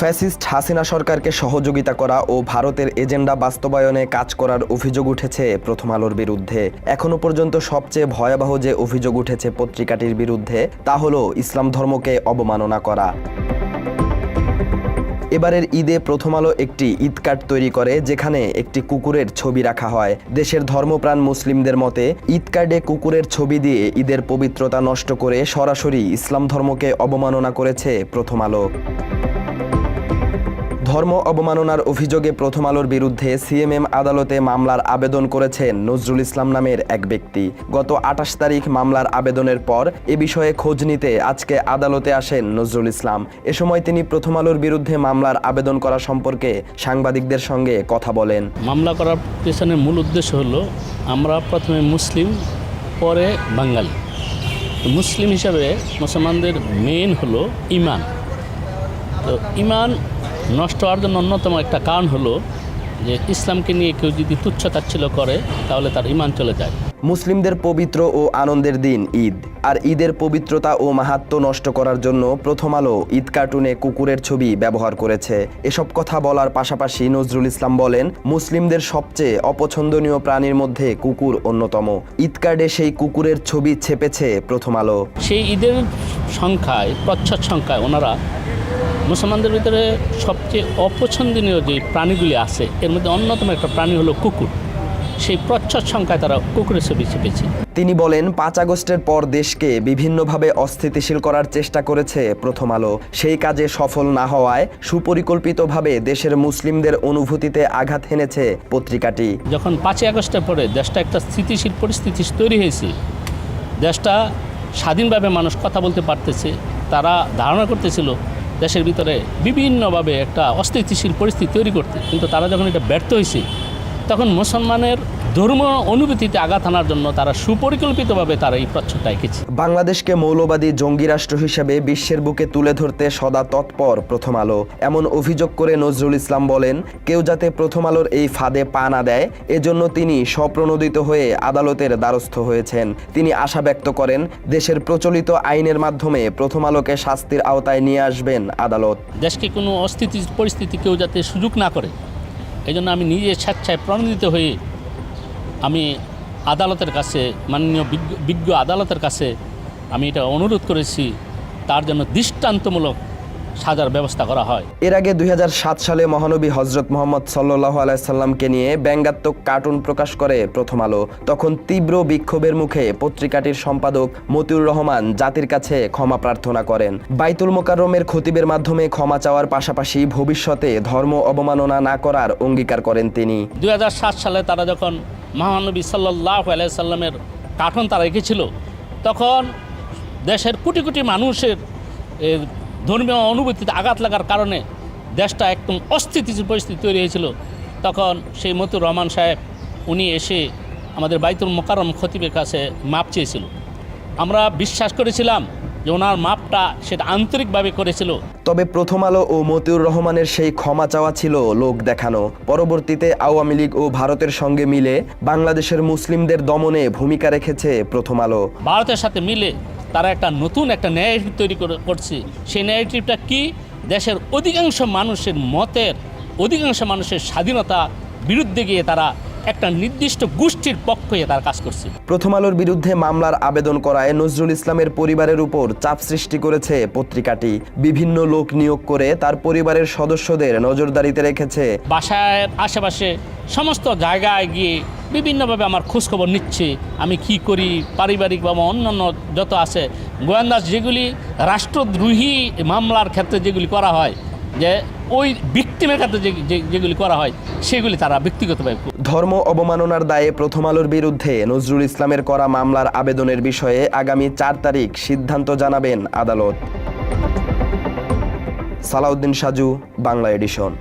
Fascist Hasina সরকারকে সহযোগিতা করা ও ভারতের এজেন্ডা বাস্তবায়নে কাজ করার অভিযোগ উঠেছে প্রথম আলোর বিরুদ্ধে। এখনো পর্যন্ত সবচেয়ে ভয়াবহ যে অভিযোগ উঠেছে পত্রিকাটির বিরুদ্ধে তা হলো ইসলাম ধর্মকে অবমাননা করা। এবারের ঈদে প্রথম আলো একটি ঈদ কার্ড তৈরি করে, যেখানে একটি কুকুরের ছবি রাখা হয়। দেশের ধর্মপ্রাণ মুসলিমদের মতে ঈদ কার্ডে কুকুরের ছবি দিয়ে ঈদের পবিত্রতা নষ্ট করে সরাসরি ইসলাম ধর্মকে অবমাননা করেছে প্রথম আলো। ধর্ম অবমাননার অভিযোগে প্রথম আলোর বিরুদ্ধে সিএমএম আদালতে মামলার আবেদন করেছেন নজরুল ইসলাম নামের এক ব্যক্তি। গত ২৮ তারিখ মামলার আবেদনের পর এ বিষয়ে খোঁজ নিতে আজকে আদালতে আসেন নজরুল ইসলাম। এ সময় তিনি প্রথম আলোর বিরুদ্ধে মামলার আবেদন করা সম্পর্কে সাংবাদিকদের সঙ্গে কথা বলেন। মামলা করার পেছনের মূল উদ্দেশ্য হলো, আমরা প্রথমে মুসলিম, পরে বাঙালি। মুসলিম হিসাবে মুসলমানদের মেইন হলো ঈমান। তো ঈমান নষ্ট হওয়ার জন্য অন্যতম একটা কারণ হলো যে ইসলামকে নিয়ে কেউ যদি তুচ্ছ-তাচ্ছিল্য করে তাহলে তার ঈমান চলে যায়। মুসলিমদের পবিত্র ও আনন্দের দিন ঈদ, আর ঈদের পবিত্রতা ও মাহাত্ম্য নষ্ট করার জন্য প্রথম আলো ঈদ কার্টুনে কুকুরের ছবি ব্যবহার করেছে। এসব কথা বলার পাশাপাশি নজরুল ইসলাম বলেন, মুসলিমদের সবচেয়ে অপছন্দনীয় প্রাণীর মধ্যে কুকুর অন্যতম। ঈদ কার্ডে সেই কুকুরের ছবি ছেপেছে প্রথম আলো। সেই ঈদের সংখ্যায়, প্রচ্ছদ সংখ্যায় ওনারা মুসলমানদের ভিতরে সবচেয়ে অপছন্দনীয় যে প্রাণীগুলি আছে এর মধ্যে অন্যতম একটা প্রাণী হলো কুকুর। সেই প্রচ্ছদ সংখ্যায় তারা কুকুরের ছবি ছেপেছে। তিনি বলেন, ৫ আগস্টের পর দেশকে বিভিন্নভাবে অস্থিতিশীল করার চেষ্টা করেছে প্রথম আলো। সেই কাজে সফল না হওয়ায় সুপরিকল্পিতভাবে দেশের মুসলিমদের অনুভূতিতে আঘাত হেনেছে পত্রিকাটি। যখন ৫ আগস্টের পরে দেশটা একটা স্থিতিশীল পরিস্থিতি তৈরি হয়েছে, দেশটা স্বাধীনভাবে মানুষ কথা বলতে পারতেছে, তারা ধারণা করতেছিল দেশের ভিতরে বিভিন্নভাবে একটা অস্থিতিশীল পরিস্থিতি তৈরি করতে, কিন্তু তারা যখন এটা ব্যর্থ হয়েছে তখন মুসলমানের ধর্ম অনুভূতিতে আঘাত আনার জন্য তারা সুপরিকল্পিতভাবে তারা এই প্রচ্ছদটা এঁকেছে। বাংলাদেশকে মৌলবাদী জঙ্গি রাষ্ট্র হিসেবে বিশ্বের বুকে তুলে ধরতে সদা তৎপর প্রথম আলো, এমন অভিযোগ করে নজরুল ইসলাম বলেন, কেউ যাতে প্রথম আলোর এই ফাঁদে পা না দেয় এজন্য তিনি স্বপ্রণোদিত হয়ে আদালতের দ্বারস্থ হয়েছেন। তিনি আশা ব্যক্ত করেন, দেশের প্রচলিত আইনের মাধ্যমে প্রথম আলোকে শাস্তির আওতায় নিয়ে আসবেন আদালত। দেশকে কোনো অস্থিতিশীল পরিস্থিতি কেউ যাতে সুযোগ না করে, এই জন্য আমি নিজে স্বেচ্ছায় প্রণোদিত হয়ে আমি আদালতের কাছে, মাননীয় বিজ্ঞ আদালতের কাছে আমি এটা অনুরোধ করেছি, তার জন্য দৃষ্টান্তমূলক সাজার ব্যবস্থা করা হয়। এর আগে ২০০৭ সালে মহানবী হজরত মুহাম্মদ সাল্লাল্লাহু আলাইহি সাল্লামকে নিয়ে ব্যঙ্গাত্মক কার্টুন প্রকাশ করে প্রথম আলো। তখন তীব্র বিক্ষোভের মুখে পত্রিকাটির সম্পাদক মতিউর রহমান জাতির কাছে ক্ষমা প্রার্থনা করেন। বাইতুল মোকাররমের খতিবের মাধ্যমে ক্ষমা চাওয়ার পাশাপাশি ভবিষ্যতে ধর্ম অবমাননা না করার অঙ্গীকার করেন তিনি। ২০০৭ সালে তারা যখন মহানবী সাল্লাল্লাহু আলাইহি সাল্লামের কার্টুন তারা এঁকেছিল, তখন দেশের কোটি কোটি মানুষের ধর্মীয় অনুভূতিতে আঘাত লাগার কারণে দেশটা একদম অস্থিতিশীল পরিস্থিতি তৈরি হয়েছিল। তখন সেই মতিউর রহমান সাহেব উনি এসে আমাদের বাইতুল মোকাররম খতিবের কাছে মাপ চেয়েছিল। আমরা বিশ্বাস করেছিলাম যে ওনার মাপটা সেটা আন্তরিকভাবে করেছিল। তবে প্রথম আলো ও মতিউর রহমানের সেই ক্ষমা চাওয়া ছিল লোক দেখানো। পরবর্তীতে আওয়ামী লীগ ও ভারতের সঙ্গে মিলে বাংলাদেশের মুসলিমদের দমনে ভূমিকা রেখেছে প্রথম আলো। ভারতের সাথে মিলে তারা একটা নতুন একটা ন্যারেটিভ তৈরি করছে। সেই ন্যারেটিভটা কি? দেশের অধিকাংশ মানুষের মতের, অধিকাংশ মানুষের স্বাধীনতা বিরুদ্ধে গিয়ে তারা একটা নির্দিষ্ট গোষ্ঠীর পক্ষে তার কাজ করছে। প্রথম আলোর বিরুদ্ধে মামলার আবেদন করায় নজরুল ইসলামের পরিবারের উপর চাপ সৃষ্টি করেছে পত্রিকাটি। বিভিন্ন লোক নিয়োগ করে তার পরিবারের সদস্যদের নজরদারিতে রেখেছে। বাসায় আশেপাশে সমস্ত জায়গায় গিয়ে বিভিন্নভাবে আমার খোঁজখবর নিচ্ছে, আমি কি করি, পারিবারিক বা অন্যান্য যত আছে গোয়েন্দা যেগুলি রাষ্ট্রদ্রোহী মামলার ক্ষেত্রে যেগুলি করা হয়, যে ওই ভিকটিমের ক্ষেত্রে যেগুলি করা হয় সেগুলি তারা ব্যক্তিগতভাবে। ধর্ম অবমাননার দায়ে প্রথম আলোর বিরুদ্ধে নজরুল ইসলামের করা মামলার আবেদনের বিষয়ে আগামী ৪ তারিখ সিদ্ধান্ত জানাবেন আদালত। সালাউদ্দিন সাজু, বাংলা এডিশন।